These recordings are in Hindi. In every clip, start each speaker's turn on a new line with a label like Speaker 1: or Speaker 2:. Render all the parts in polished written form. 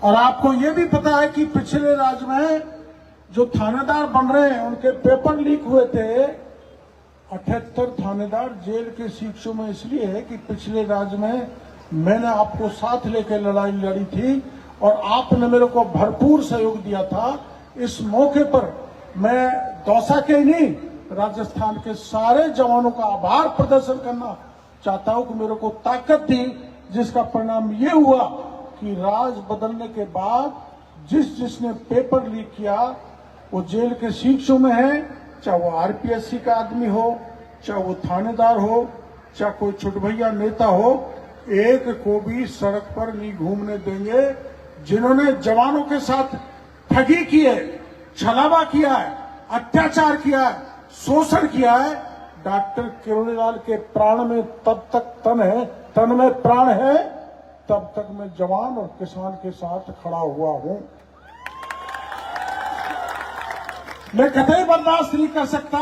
Speaker 1: और आपको ये भी पता है कि पिछले राज्य में जो थानेदार बन रहे हैं उनके पेपर लीक हुए थे। 78 थानेदार जेल के शिक्षों में इसलिए है कि पिछले राज्य में मैंने आपको साथ लेकर लड़ाई लड़ी थी और आपने मेरे को भरपूर सहयोग दिया था। इस मौके पर मैं दौसा के ही नहीं, राजस्थान के सारे जवानों का आभार प्रदर्शन करना चाहता हूं कि मेरे को ताकत दी, जिसका परिणाम ये हुआ कि राज बदलने के बाद जिसने पेपर लीक किया वो जेल के शिक्षों में है, चाहे वो आरपीएससी का आदमी हो, चाहे वो थानेदार हो, चाहे कोई छुटभैया नेता हो, एक को भी सड़क पर नहीं घूमने देंगे। जिन्होंने जवानों के साथ ठगी की है, छलावा किया है, अत्याचार किया है, शोषण किया है, डॉक्टर किरोड़ीलाल के प्राण में तब तक तन में प्राण है, तब तक मैं जवान और किसान के साथ खड़ा हुआ हूं। मैं कतई बर्दाश्त नहीं कर सकता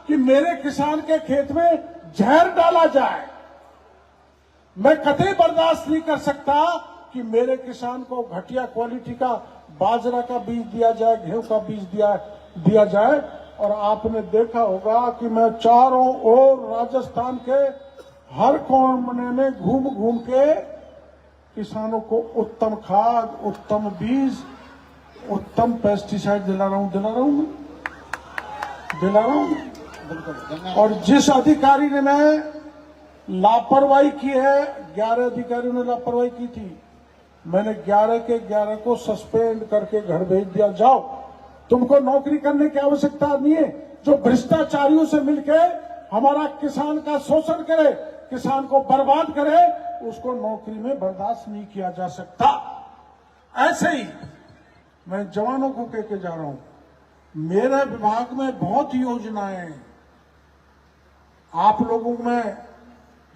Speaker 1: कि मेरे किसान के खेत में जहर डाला जाए। मैं कतई बर्दाश्त नहीं कर सकता कि मेरे किसान को घटिया क्वालिटी का बाजरा का बीज दिया जाए, गेहूं का बीज दिया जाए। और आपने देखा होगा कि मैं चारों ओर राजस्थान के हर कोने में घूम घूम के किसानों को उत्तम खाद, उत्तम बीज, उत्तम पेस्टिसाइड दिला रहा हूं। और जिस अधिकारी ने लापरवाही की है, 11 अधिकारियों ने लापरवाही की थी, मैंने 11 के 11 को सस्पेंड करके घर भेज दिया। जाओ, तुमको नौकरी करने की आवश्यकता नहीं है। जो भ्रष्टाचारियों से मिलकर हमारा किसान का शोषण करे, किसान को बर्बाद करे, उसको नौकरी में बर्दाश्त नहीं किया जा सकता। ऐसे ही मैं जवानों को कह के जा रहा हूं, मेरे विभाग में बहुत योजनाएं हैं। आप लोगों में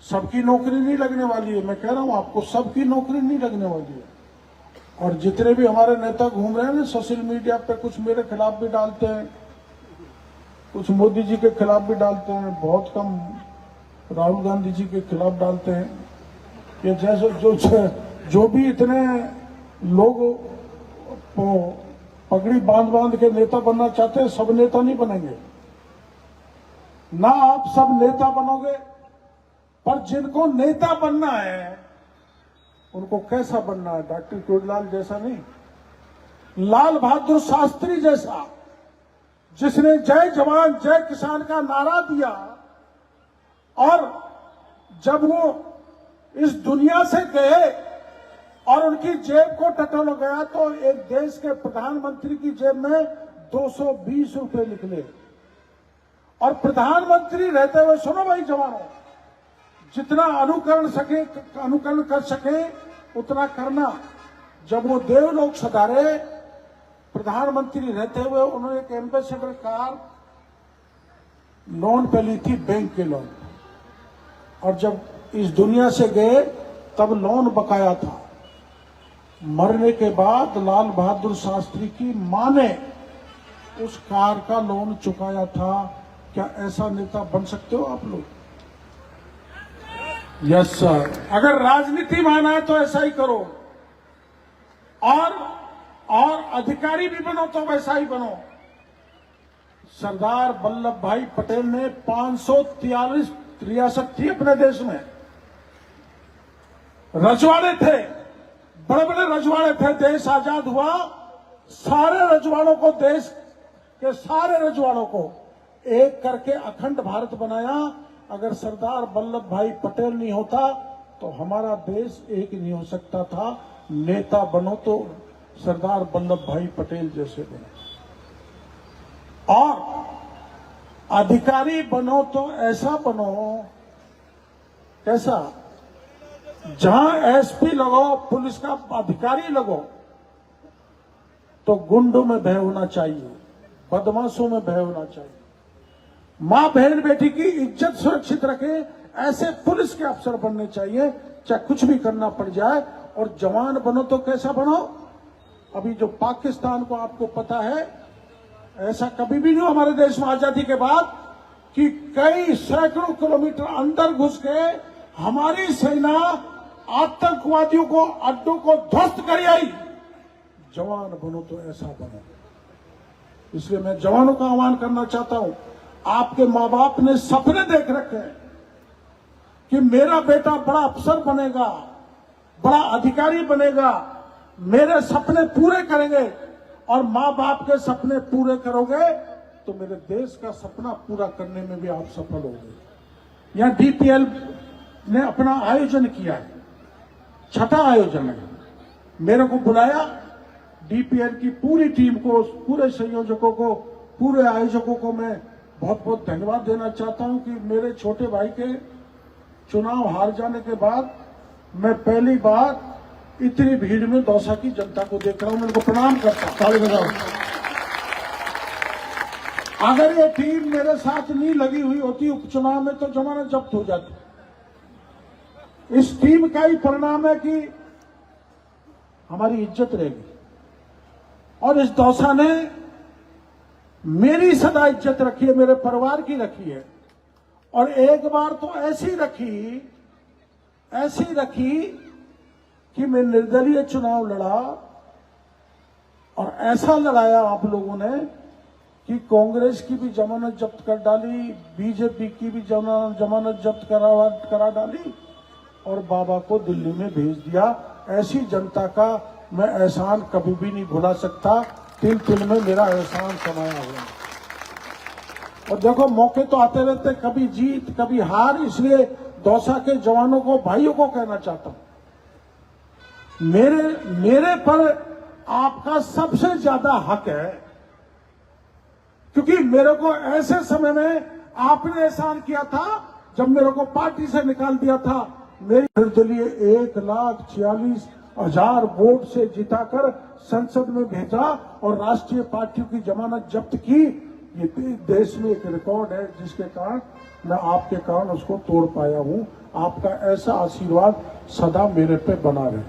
Speaker 1: सबकी नौकरी नहीं लगने वाली है, मैं कह रहा हूं आपको, सबकी नौकरी नहीं लगने वाली है। और जितने भी हमारे नेता घूम रहे हैं ना सोशल मीडिया पे, कुछ मेरे खिलाफ भी डालते हैं, कुछ मोदी जी के खिलाफ भी डालते हैं, बहुत कम राहुल गांधी जी के खिलाफ डालते हैं। ये जैसे जो भी इतने लोग पगड़ी बांध के नेता बनना चाहते हैं, सब नेता नहीं बनेंगे ना। आप सब नेता बनोगे, पर जिनको नेता बनना है उनको कैसा बनना है? डॉक्टर किरोड़ीलाल जैसा नहीं, लाल बहादुर शास्त्री जैसा, जिसने जय जवान जय किसान का नारा दिया और जब वो इस दुनिया से गए और उनकी जेब को टटोल गया तो एक देश के प्रधानमंत्री की जेब में 220 रुपए निकले। और प्रधानमंत्री रहते हुए, सुनो भाई जवानों, जितना अनुकरण कर सके उतना करना। जब वो देवलोक सधारे, प्रधानमंत्री रहते हुए उन्होंने एक एम्बेसडर कार लोन पे ली थी, बैंक के लोन, और जब इस दुनिया से गए तब लोन बकाया था। मरने के बाद लाल बहादुर शास्त्री की मां ने उस कार का लोन चुकाया था। क्या ऐसा नेता बन सकते हो आप लोग? Yes sir. अगर राजनीति माना है तो ऐसा ही करो, और अधिकारी भी बनो तो वैसा ही बनो। सरदार वल्लभ भाई पटेल ने 543 रियासत थी अपने देश में, रजवाड़े थे, बड़े बड़े रजवाड़े थे। देश आजाद हुआ, सारे रजवाड़ों को, देश के सारे रजवाड़ों को एक करके अखंड भारत बनाया। अगर सरदार वल्लभ भाई पटेल नहीं होता तो हमारा देश एक नहीं हो सकता था। नेता बनो तो सरदार वल्लभ भाई पटेल जैसे बनो, और अधिकारी बनो तो ऐसा बनो, कैसा? जहां एसपी लगो, पुलिस का अधिकारी लगो, तो गुंडों में भय होना चाहिए, बदमाशों में भय होना चाहिए। मां बहन बेटी की इज्जत सुरक्षित रखे, ऐसे पुलिस के अफसर बनने चाहिए, चाहे कुछ भी करना पड़ जाए। और जवान बनो तो कैसा बनो? अभी जो पाकिस्तान को आपको पता है, ऐसा कभी भी नहीं हमारे देश में आजादी के बाद कि कई सैकड़ों किलोमीटर अंदर घुस के हमारी सेना आतंकवादियों को, अड्डों को ध्वस्त कर आई। जवान बनो तो ऐसा बनो। इसलिए मैं जवानों का आह्वान करना चाहता हूं, आपके मां बाप ने सपने देख रखे हैं कि मेरा बेटा बड़ा अफसर बनेगा, बड़ा अधिकारी बनेगा, मेरे सपने पूरे करेंगे, और मां बाप के सपने पूरे करोगे तो मेरे देश का सपना पूरा करने में भी आप सफल होंगे। यहां डीपीएल ने अपना आयोजन किया है, छठा आयोजन है। मेरे को बुलाया, डीपीएल की पूरी टीम को, पूरे संयोजकों को, पूरे आयोजकों को मैं बहुत बहुत धन्यवाद देना चाहता हूं कि मेरे छोटे भाई के चुनाव हार जाने के बाद मैं पहली बार इतनी भीड़ में दौसा की जनता को देख रहा हूं। मैं उनको प्रणाम करता हूं, ताली बजाओ। अगर ये टीम मेरे साथ नहीं लगी हुई होती उपचुनाव में तो जमानत जब्त हो जाती। इस टीम का ही परिणाम है कि हमारी इज्जत रहेगी, और इस दौसा ने मेरी सदा इज्जत रखी है, मेरे परिवार की रखी है। और एक बार तो ऐसी रखी कि मैं निर्दलीय चुनाव लड़ा, और ऐसा लड़ाया आप लोगों ने कि कांग्रेस की भी जमानत जब्त कर डाली, बीजेपी की भी जमानत जब्त करा डाली, और बाबा को दिल्ली में भेज दिया। ऐसी जनता का मैं एहसान कभी भी नहीं भुला सकता। तिल तिल में मेरा एहसान समाया हुआ। और देखो, मौके तो आते रहते, कभी जीत कभी हार। इसलिए दौसा के जवानों को, भाइयों को कहना चाहता हूं, मेरे पर आपका सबसे ज्यादा हक है, क्योंकि मेरे को ऐसे समय में आपने एहसान किया था जब मेरे को पार्टी से निकाल दिया था। मेरी निर्दलीय 1,46,000 वोट से जिताकर संसद में भेजा और राष्ट्रीय पार्टियों की जमानत जब्त की। ये देश में एक रिकॉर्ड है, जिसके कारण मैं आपके कारण उसको तोड़ पाया हूं। आपका ऐसा आशीर्वाद सदा मेरे पे बना रहे।